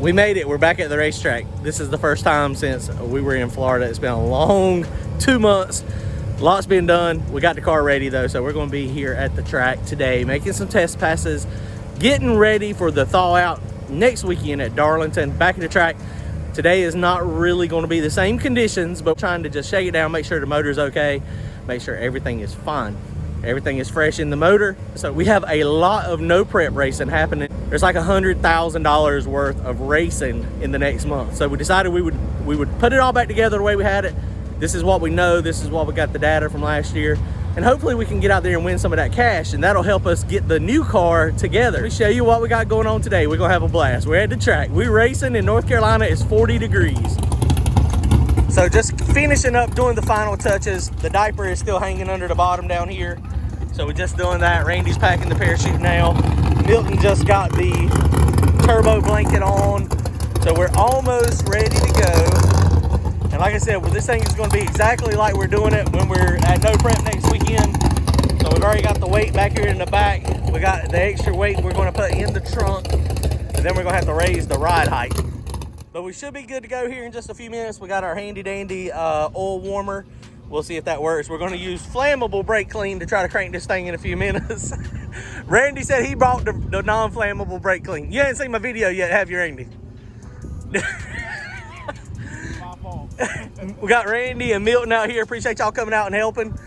We made it. We're back at the racetrack. This is the first time since we were in Florida. It's been a long 2 months. Lots been done. We got the car ready though, so we're going to be here at the track today, making some test passes, getting ready for the thaw out next weekend at Darlington. Back at the track. Today is not really going to be the same conditions, but trying to just shake it down, make sure the motor's okay, make sure everything is fine. Everything is fresh in the motor. So we have a lot of no prep racing happening. There's like $100,000 worth of racing in the next month. So we decided we would put it all back together the way we had it. This is what we know. This is what we got the data from last year. And hopefully we can get out there and win some of that cash, and that'll help us get the new car together. Let me show you what we got going on today. We're gonna have a blast. We're at the track. We're racing in North Carolina. It's 40 degrees. So just finishing up doing the final touches. The diaper is still hanging under the bottom down here. So we're just doing that. Randy's packing the parachute now. Milton just got the turbo blanket on. So we're almost ready to go. And like I said, well, this thing is going to be exactly like we're doing it when we're at no prep next weekend. So we've already got the weight back here in the back. We got the extra weight we're going to put in the trunk. And then we're going to have to raise the ride height. But we should be good to go here in just a few minutes. We got our handy dandy oil warmer. We'll see if that works. We're going to use flammable brake clean to try to crank this thing in a few minutes. Randy said he brought the non-flammable brake clean. You haven't seen my video yet, have you, Randy? We got Randy and Milton out here. Appreciate y'all coming out and helping.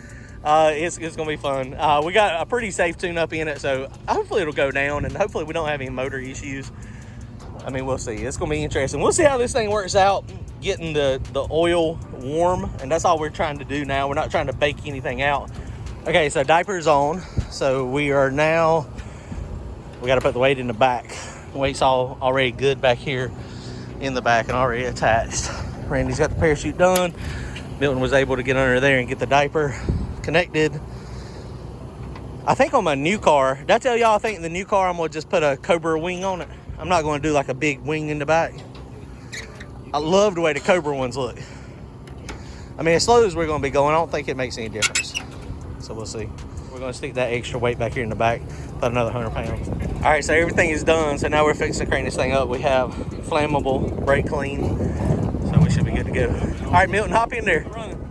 It's going to be fun. We got a pretty safe tune-up in it, so hopefully it'll go down, and hopefully we don't have any motor issues. I mean, we'll see. It's going to be interesting. We'll see how this thing works out, getting the oil warm, and that's all we're trying to do now. We're not trying to bake anything out. Okay, so diaper's on. So we are now, we got to put the weight in the back. The weight's all already good back here in the back and already attached. Randy's got the parachute done. Milton was able to get under there and get the diaper connected. I think on my new car, did I tell y'all I think the new car I'm going to just put a Cobra wing on it? I'm not going to do like a big wing in the back. I love the way the Cobra ones look. I mean, as slow as we're going to be going, I don't think it makes any difference. So we'll see. We're going to stick that extra weight back here in the back, about another 100 pounds. All right, so everything is done. So now we're fixing to crank this thing up. We have flammable brake clean, so we should be good to go. All right, Milton, hop in there. Running.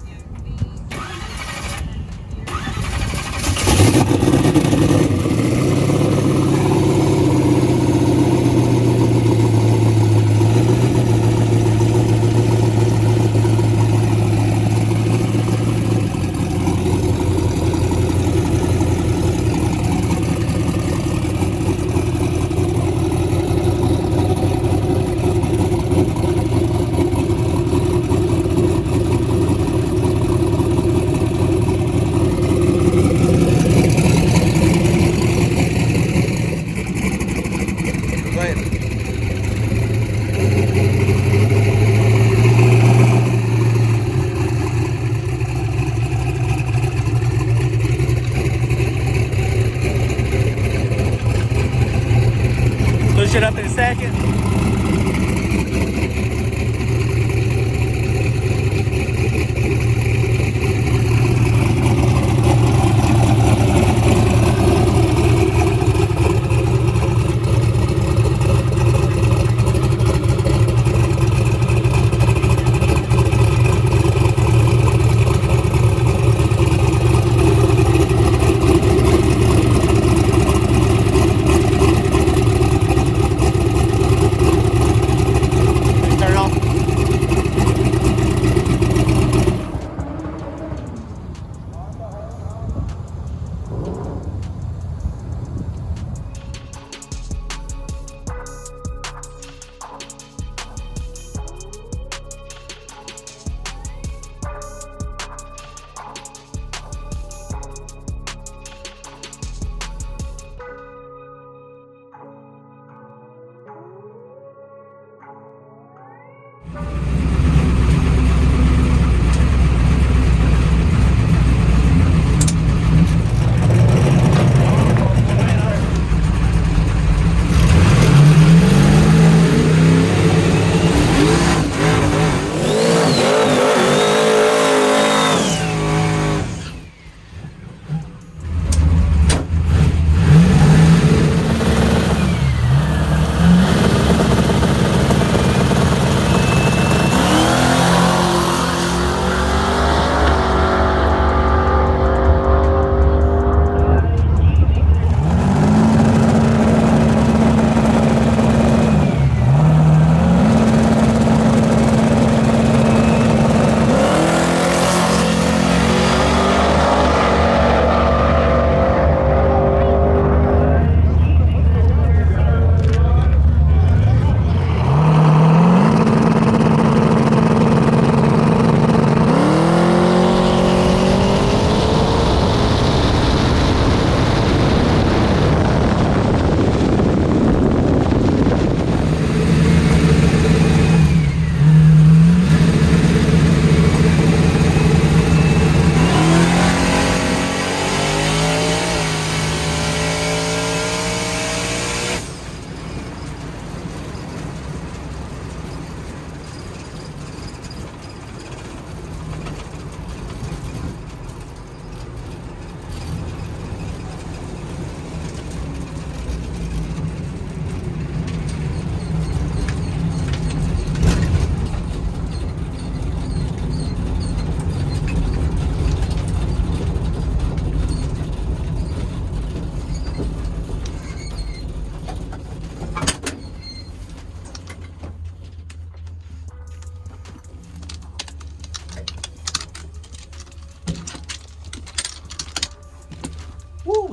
Push it up in a second.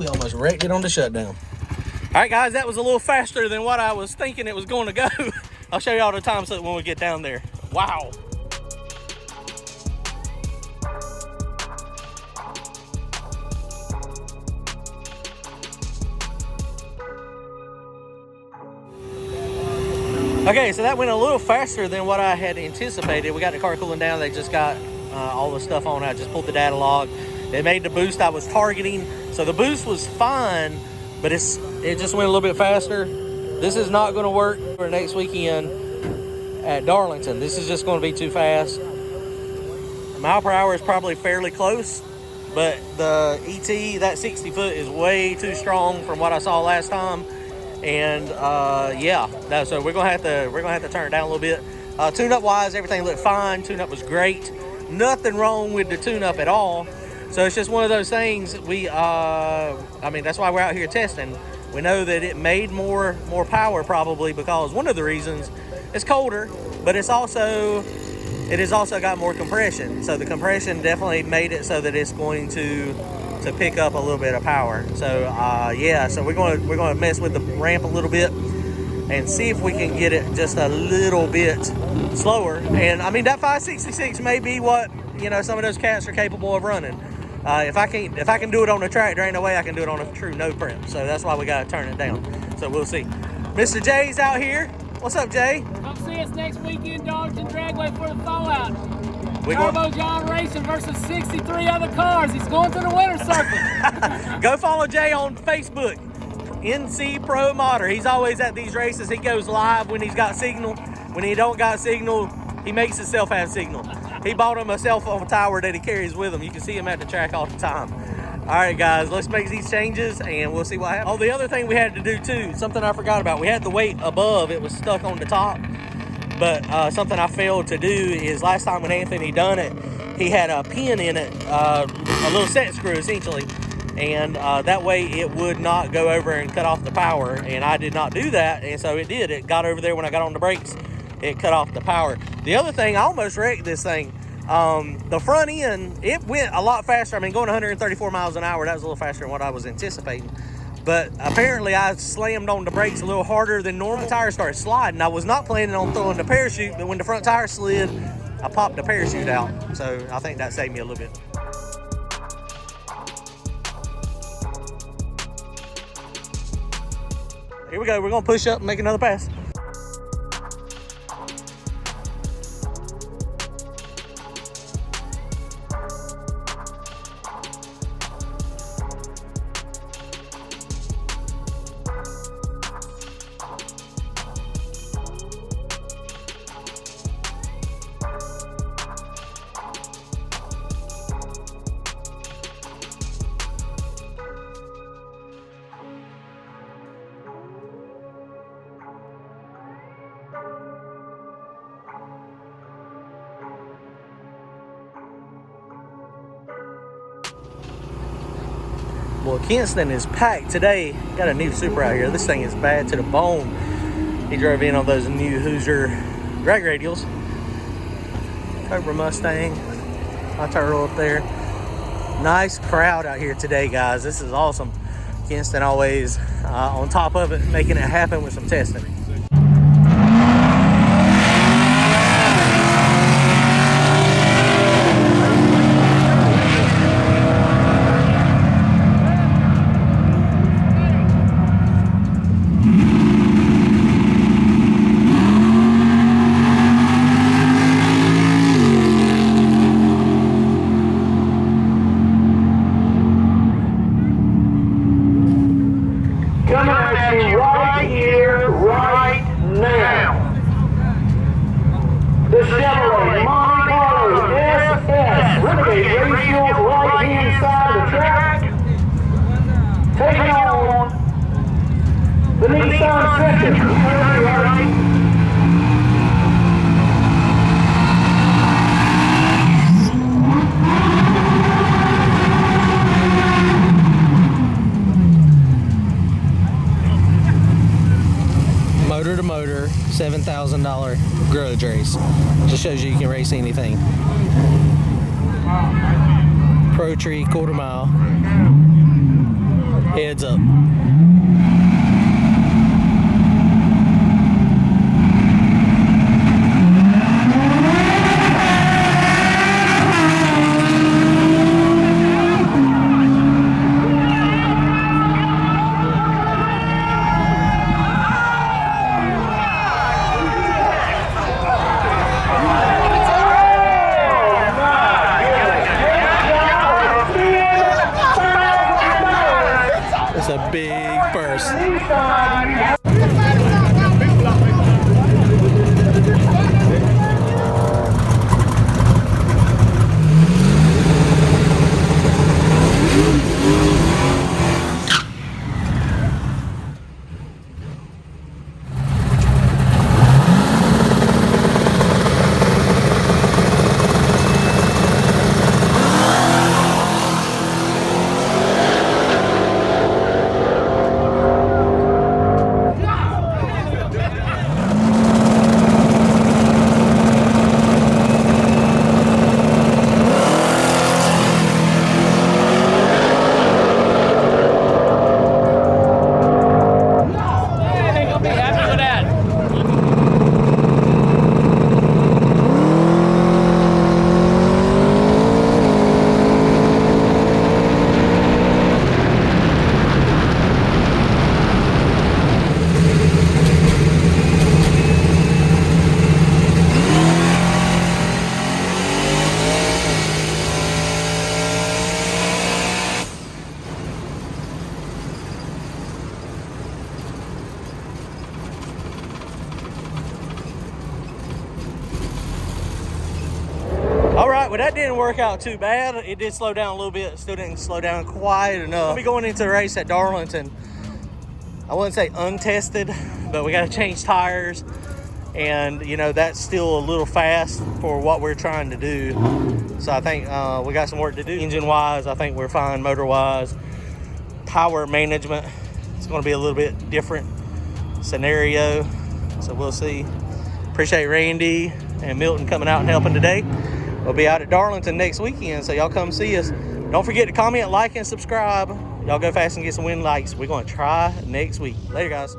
We almost wrecked it on the shutdown. All right, guys, that was a little faster than what I was thinking it was going to go. I'll show you all the time so when we get down there. Wow. Okay, so that went a little faster than what I had anticipated. We got the car cooling down. They just got all the stuff on. I just pulled the data log. It made the boost I was targeting. So the boost was fine, but it just went a little bit faster. This is not going to work for next weekend at Darlington. This is just going to be too fast. Mile per hour is probably fairly close, but the ET, that 60 foot is way too strong from what I saw last time. And yeah, so we're gonna have to turn it down a little bit. Tune-up wise, everything looked fine. Tune-up was great. Nothing wrong with the tune-up at all. So it's just one of those things. I mean, that's why we're out here testing. We know that it made more power probably because one of the reasons it's colder, but it has also got more compression. So the compression definitely made it so that it's going to pick up a little bit of power. So yeah, so we're going to mess with the ramp a little bit and see if we can get it just a little bit slower. And I mean, that 566 may be what, you know, some of those cats are capable of running. If I can do it on the track, there ain't no way I can do it on a true no prep. So that's why we got to turn it down. So we'll see. Mr. Jay's out here. What's up, Jay? Come see us next weekend, Darlington Dragway for the fallout. Turbo John racing versus 63 other cars. He's going to the winner's circle. Go follow Jay on Facebook, NC Pro Modder. He's always at these races. He goes live when he's got signal. When he don't got signal, he makes himself have signal. He bought him a cell phone tower that he carries with him. You can see him at the track all the time. All right, guys, let's make these changes and we'll see what happens. Oh, the other thing we had to do too, something I forgot about. We had the weight above. It was stuck on the top. But something I failed to do is last time when Anthony done it, he had a pin in it, a little set screw essentially. And that way it would not go over and cut off the power. And I did not do that. And so it did. It got over there when I got on the brakes. It cut off the power. The other thing, I almost wrecked this thing. The front end, it went a lot faster. I mean, going 134 miles an hour, that was a little faster than what I was anticipating. But apparently I slammed on the brakes a little harder than normal. The tires started sliding. I was not planning on throwing the parachute, but when the front tire slid, I popped the parachute out. So I think that saved me a little bit. Here we go. We're going to push up and make another pass. Well, Kinston is packed today. Got a new Super out here. This thing is bad to the bone. He drove in on those new Hoosier drag radials. Cobra Mustang. My turtle up there. Nice crowd out here today, guys. This is awesome. Kinston always on top of it, making it happen with some testing. Right here, right now. The Chevrolet Monte Carlo SS Renegade Racio's right hand side of the track. Taking on the Nissan Sentra. Motor to motor, $7,000 grudge race. Just shows you can race anything. Pro Tree, quarter mile. Heads up. It's a big purse. All right, well, that didn't work out too bad. It did slow down a little bit. Still didn't slow down quite enough. We'll be going into a race at Darlington. I wouldn't say untested, but we got to change tires. And, you know, that's still a little fast for what we're trying to do. So I think we got some work to do. Engine-wise, I think we're fine. Motor-wise, power management, it's going to be a little bit different scenario. So we'll see. Appreciate Randy and Milton coming out and helping today. We'll be out at Darlington next weekend, so y'all come see us. Don't forget to comment, like, and subscribe. Y'all go fast and get some win likes. We're going to try next week. Later, guys.